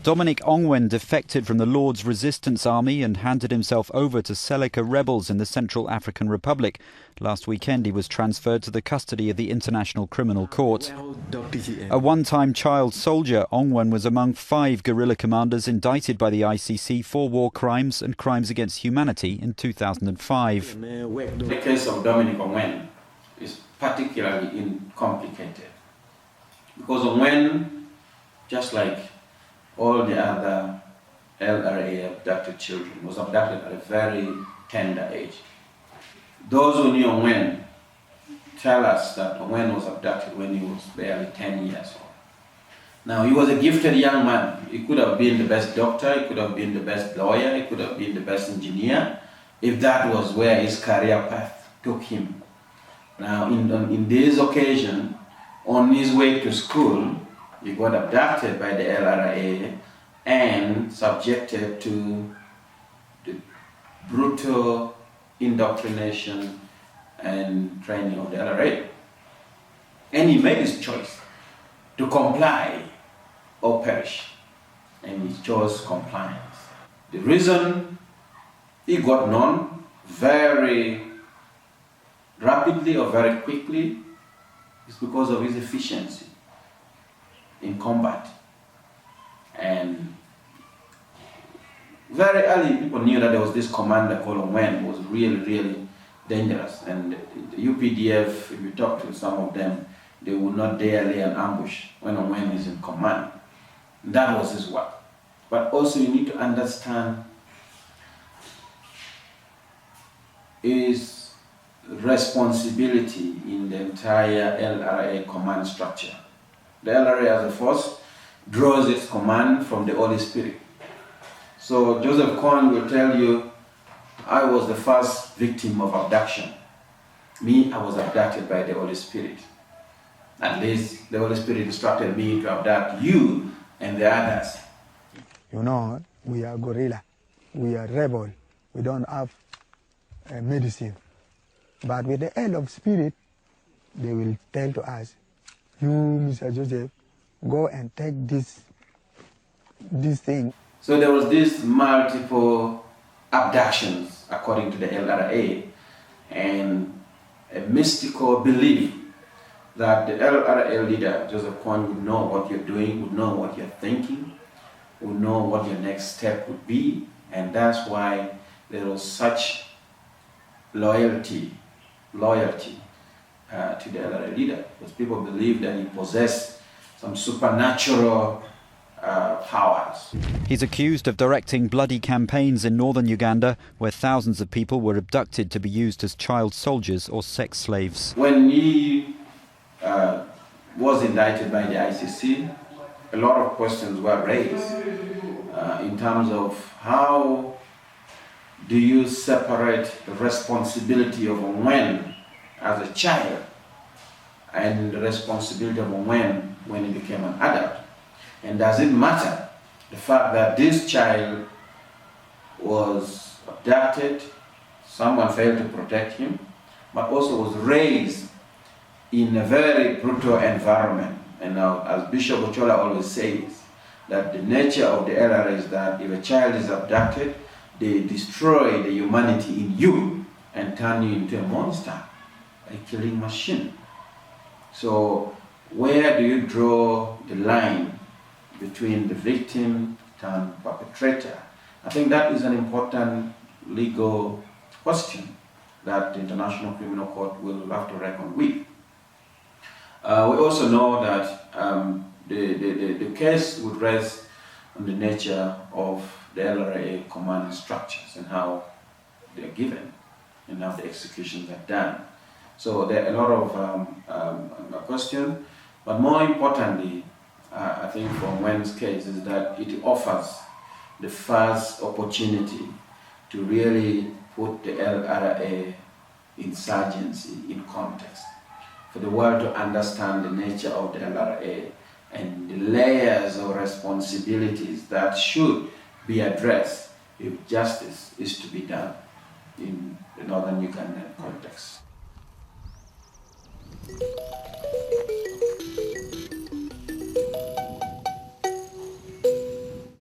Dominic Ongweng defected from the Lord's Resistance Army and handed himself over to Seleka rebels in the Central African Republic. Last weekend he was transferred to the custody of the International Criminal Court. A one-time child soldier, Ongwen was among 5 guerrilla commanders indicted by the ICC for war crimes and crimes against humanity in 2005. The case of Dominic Ongweng is particularly complicated because Ongwen, just like all the other LRA-abducted children, was abducted at a very tender age. Those who knew Ongwen tell us that Ongwen was abducted when he was barely 10 years old. Now, he was a gifted young man. He could have been the best doctor, he could have been the best lawyer, he could have been the best engineer, if that was where his career path took him. Now, in this occasion, on his way to school, he got abducted by the LRA and subjected to the brutal indoctrination and training of the LRA. And he made his choice to comply or perish. And he chose compliance. The reason he got known very rapidly or very quickly is because of his efficiency in combat. And very early people knew that there was this commander called Ongwen who was really dangerous. And the UPDF, if you talk to some of them, they would not dare lay an ambush when Ongwen is in command. That was his work. But also you need to understand his responsibility in the entire LRA command structure. The LRA as a force draws its command from the Holy Spirit. So Joseph Kwan will tell you, I was the first victim of abduction. Me, I was abducted by the Holy Spirit. At least the Holy Spirit instructed me to abduct you and the others. You know, we are gorilla, we are rebel, we don't have medicine. But with the help of Spirit, they will tell to us, you, Mr. Joseph, go and take this thing. So there was this multiple abductions according to the LRA, and a mystical belief that the LRA leader, Joseph Kwan, would know what you're doing, would know what you're thinking, would know what your next step would be, and that's why there was such loyalty to the LRA leader, because people believed that he possessed some supernatural powers. He's accused of directing bloody campaigns in northern Uganda where thousands of people were abducted to be used as child soldiers or sex slaves. When he was indicted by the ICC, a lot of questions were raised in terms of how do you separate the responsibility of Ongwen as a child and the responsibility of Ongwen when he became an adult? And does it matter the fact that this child was abducted, someone failed to protect him, but also was raised in a very brutal environment? And now, as Bishop Ochola always says, that the nature of the LRA is that if a child is abducted, they destroy the humanity in you and turn you into a monster, a killing machine. So where do you draw the line between the victim and perpetrator? I think that is an important legal question that the International Criminal Court will have to reckon with. We also know that the case would rest on the nature of the LRA command structures and how they're given and how the executions are done. So there are a lot of questions, but more importantly, I think for Ongwen's case is that it offers the first opportunity to really put the LRA insurgency in context, for the world to understand the nature of the LRA and the layers of responsibilities that should be addressed if justice is to be done in the northern Ugandan context.